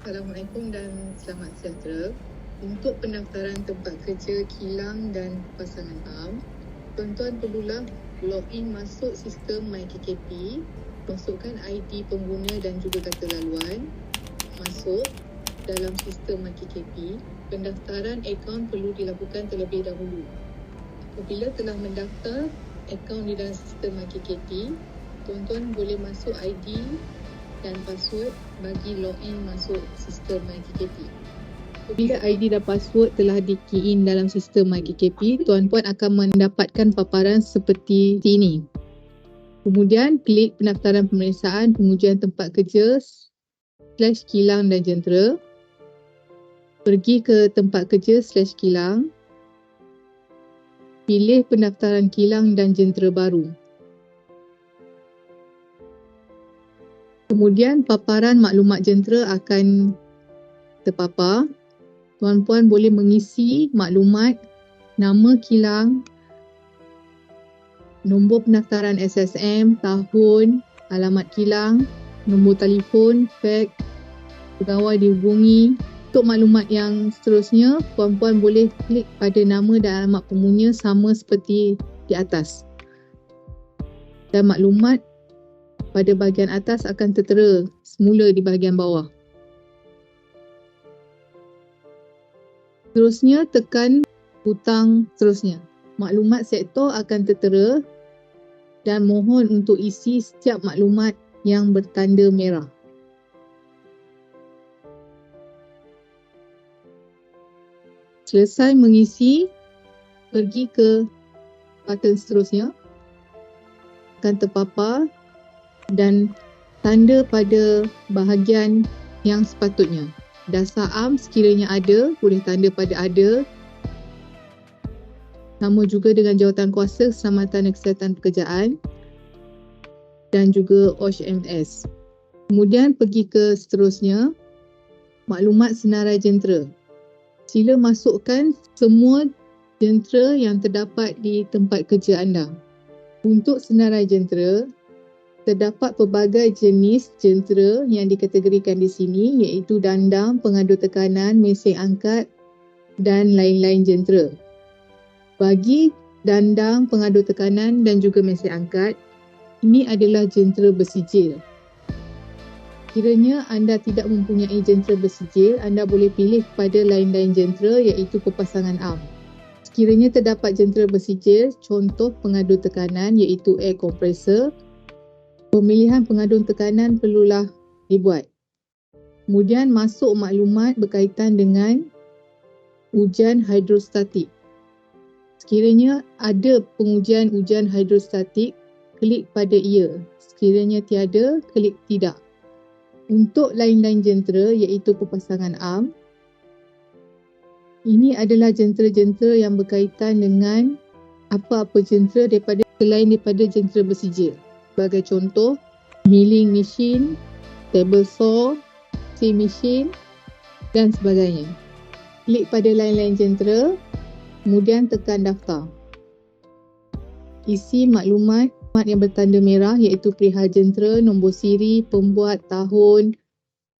Assalamualaikum dan selamat sejahtera. Untuk pendaftaran tempat kerja kilang dan pasangan am, tuan-tuan perlulah login masuk sistem MyKKP, masukkan ID pengguna dan juga kata laluan, masuk dalam sistem MyKKP. Pendaftaran akaun perlu dilakukan terlebih dahulu. Apabila telah mendaftar akaun di dalam sistem MyKKP, tuan-tuan boleh masuk ID dan password bagi login masuk sistem MyKKP. Apabila ID dan password telah di-key in dalam sistem MyKKP, tuan-puan akan mendapatkan paparan seperti ini. Kemudian klik pendaftaran pemeriksaan pengujian tempat kerja /kilang dan jentera. Pergi ke tempat kerja /kilang. Pilih pendaftaran kilang dan jentera baru. Kemudian paparan maklumat jentera akan terpapar. Tuan-puan boleh mengisi maklumat nama kilang, nombor pendaftaran SSM, tahun, alamat kilang, nombor telefon, fax, pegawai dihubungi. Untuk maklumat yang seterusnya, puan-puan boleh klik pada nama dan alamat pengguna sama seperti di atas. Dan maklumat pada bahagian atas akan tertera semula di bahagian bawah. Seterusnya tekan butang seterusnya. Maklumat sektor akan tertera dan mohon untuk isi setiap maklumat yang bertanda merah. Selesai mengisi, pergi ke button seterusnya. Akan terpapar dan tanda pada bahagian yang sepatutnya. Dasar am sekiranya ada, boleh tanda pada ada. Sama juga dengan jawatan kuasa keselamatan dan kesihatan pekerjaan dan juga OSHMS. Kemudian pergi ke seterusnya, maklumat senarai jentera. Sila masukkan semua jentera yang terdapat di tempat kerja anda. Untuk senarai jentera, terdapat pelbagai jenis jentera yang dikategorikan di sini iaitu dandang, pengadu tekanan, mesin angkat dan lain-lain jentera. Bagi dandang, pengadu tekanan dan juga mesin angkat, ini adalah jentera bersijil. Kiranya anda tidak mempunyai jentera bersijil, anda boleh pilih kepada lain-lain jentera iaitu perpasangan am. Sekiranya terdapat jentera bersijil, contoh pengadu tekanan iaitu air compressor, pemilihan pengaduan tekanan perlulah dibuat. Kemudian masuk maklumat berkaitan dengan ujian hidrostatik. Sekiranya ada pengujian ujian hidrostatik, klik pada ya. Sekiranya tiada, klik tidak. Untuk lain-lain jentera iaitu perpasangan am, ini adalah jentera-jentera yang berkaitan dengan apa-apa jentera selain daripada jentera bersijil. Sebagai contoh, milling machine, table saw, sewing machine dan sebagainya. Klik pada lain-lain jentera, kemudian tekan daftar. Isi maklumat yang bertanda merah iaitu perihal jentera, nombor siri, pembuat, tahun,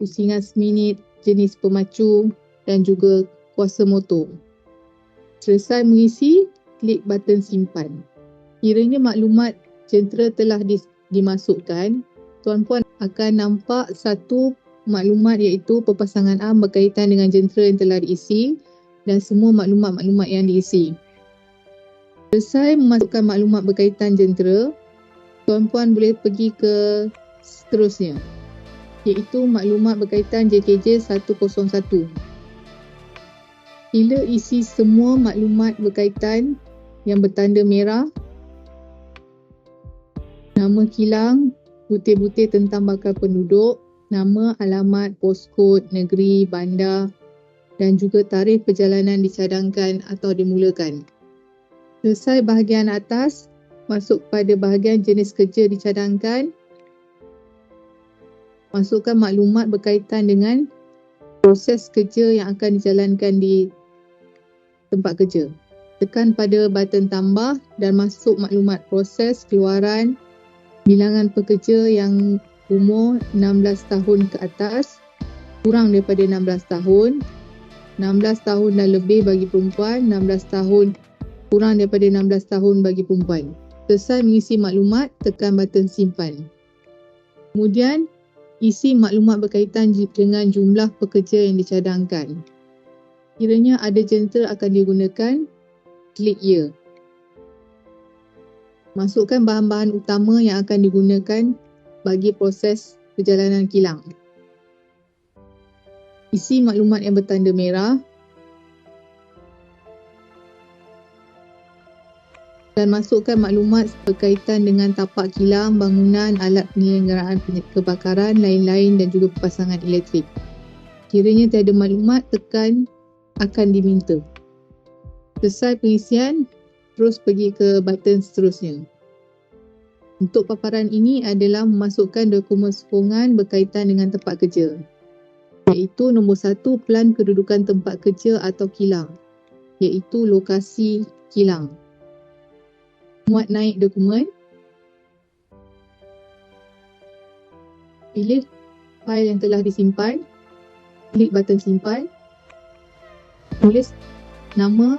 pusingan seminit, jenis pemacu dan juga kuasa motor. Selesai mengisi, klik button simpan. Kiranya maklumat jentera telah dimasukkan, tuan-puan akan nampak satu maklumat iaitu perpasangan am berkaitan dengan jentera yang telah diisi dan semua maklumat-maklumat yang diisi. Selesai memasukkan maklumat berkaitan jentera, tuan-puan boleh pergi ke seterusnya iaitu maklumat berkaitan JKJ 101. Sila isi semua maklumat berkaitan yang bertanda merah, nama kilang, butir-butir tentang bakal penduduk, nama, alamat, poskod, negeri, bandar dan juga tarikh perjalanan dicadangkan atau dimulakan. Selesai bahagian atas, masuk pada bahagian jenis kerja dicadangkan. Masukkan maklumat berkaitan dengan proses kerja yang akan dijalankan di tempat kerja. Tekan pada button tambah dan masuk maklumat proses keluaran bilangan pekerja yang umur 16 tahun ke atas, kurang daripada 16 tahun, 16 tahun dan lebih bagi perempuan, 16 tahun kurang daripada 16 tahun bagi perempuan. Selesai mengisi maklumat, tekan button simpan. Kemudian, isi maklumat berkaitan dengan jumlah pekerja yang dicadangkan. Kiranya ada jentera akan digunakan, klik ya. Masukkan bahan-bahan utama yang akan digunakan bagi proses perjalanan kilang. Isi maklumat yang bertanda merah dan masukkan maklumat berkaitan dengan tapak kilang, bangunan, alat penyelenggaraan kebakaran, lain-lain dan juga pasangan elektrik. Kiranya tiada maklumat, tekan akan diminta. Selesai pengisian, terus pergi ke button seterusnya. Untuk paparan ini adalah memasukkan dokumen sokongan berkaitan dengan tempat kerja, iaitu nombor 1, pelan kedudukan tempat kerja atau kilang, iaitu lokasi kilang. Muat naik dokumen. Pilih fail yang telah disimpan. Klik button simpan. Tulis nama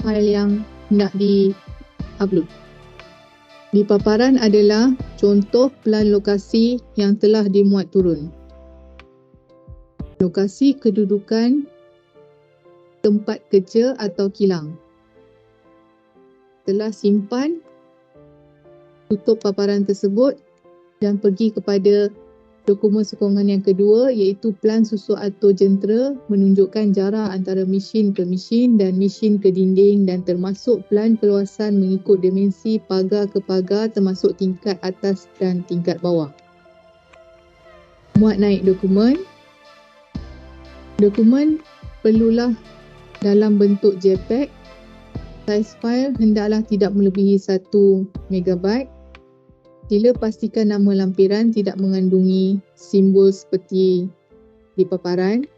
fail yang hendak di-upload. Di paparan adalah contoh pelan lokasi yang telah dimuat turun. Lokasi kedudukan tempat kerja atau kilang. Setelah simpan, tutup paparan tersebut dan pergi kepada dokumen sokongan yang kedua, iaitu pelan susuk atau jentera menunjukkan jarak antara mesin ke mesin dan mesin ke dinding dan termasuk pelan perluasan mengikut dimensi pagar ke pagar termasuk tingkat atas dan tingkat bawah. Muat naik dokumen. Dokumen perlulah dalam bentuk JPEG. Saiz fail hendaklah tidak melebihi 1 MB. Sila pastikan nama lampiran tidak mengandungi simbol seperti di paparan.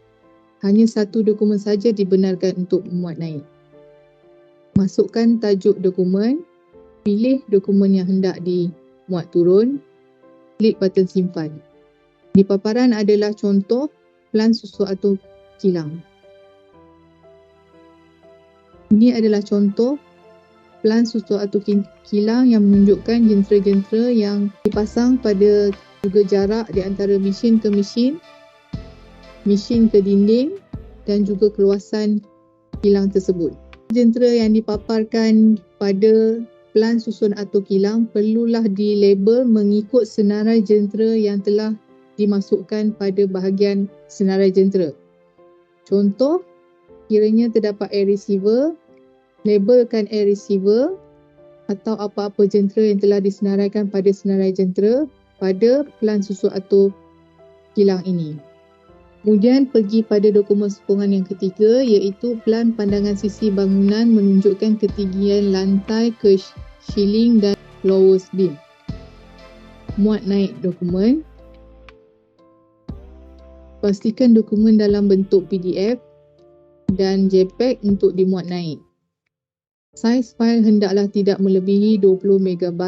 Hanya satu dokumen saja dibenarkan untuk memuat naik. Masukkan tajuk dokumen. Pilih dokumen yang hendak dimuat turun. Klik button simpan. Di paparan adalah contoh pelan susuk atau kilang. Ini adalah contoh pelan susuk atau kilang yang menunjukkan jentera-jentera yang dipasang pada juga jarak di antara mesin ke mesin, mesin ke dinding dan juga keluasan kilang tersebut. Jentera yang dipaparkan pada pelan susun atau kilang perlulah dilabel mengikut senarai jentera yang telah dimasukkan pada bahagian senarai jentera. Contoh, kiranya terdapat air receiver, labelkan air receiver atau apa-apa jentera yang telah disenaraikan pada senarai jentera pada pelan susuk atau kilang ini. Kemudian pergi pada dokumen sokongan yang ketiga, iaitu pelan pandangan sisi bangunan menunjukkan ketinggian lantai ke ceiling dan lowest beam. Muat naik dokumen. Pastikan dokumen dalam bentuk PDF dan JPEG untuk dimuat naik. Saiz fail hendaklah tidak melebihi 20 MB.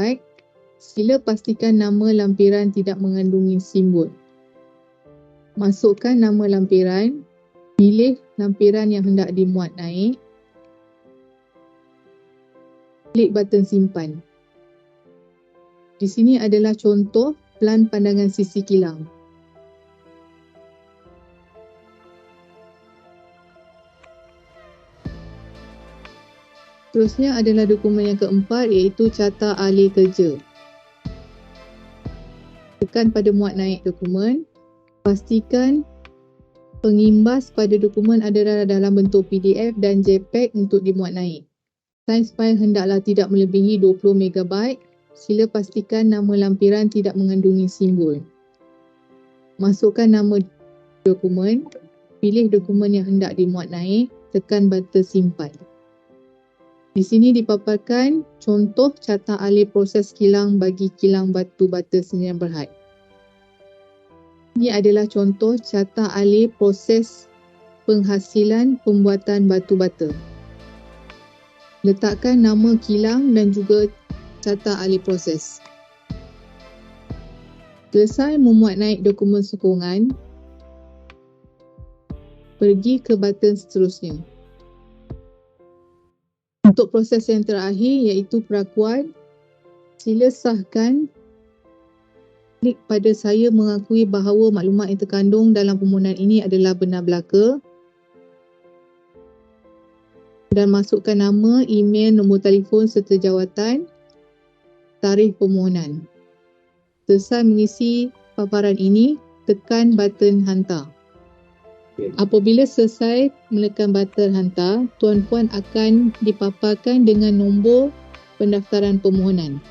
Sila pastikan nama lampiran tidak mengandungi simbol. Masukkan nama lampiran. Pilih lampiran yang hendak dimuat naik. Klik button simpan. Di sini adalah contoh pelan pandangan sisi kilang. Seterusnya adalah dokumen yang keempat, iaitu carta ahli kerja. Tekan pada muat naik dokumen. Pastikan pengimbas pada dokumen adalah dalam bentuk PDF dan JPEG untuk dimuat naik. Saiz fail hendaklah tidak melebihi 20 MB. Sila pastikan nama lampiran tidak mengandungi simbol. Masukkan nama dokumen. Pilih dokumen yang hendak dimuat naik. Tekan button simpan. Di sini dipaparkan contoh carta ahli proses kilang bagi kilang batu bata Sdn Bhd. Ini adalah contoh carta ahli proses penghasilan pembuatan batu bata. Letakkan nama kilang dan juga carta ahli proses. Selesai memuat naik dokumen sokongan, pergi ke button seterusnya. Untuk proses yang terakhir iaitu perakuan, sila sahkan klik pada saya mengakui bahawa maklumat yang terkandung dalam permohonan ini adalah benar belaka dan masukkan nama, email, nombor telefon serta jawatan, tarikh permohonan. Selesai mengisi paparan ini, tekan button hantar. Apabila selesai menekan button hantar, tuan-puan akan dipaparkan dengan nombor pendaftaran permohonan.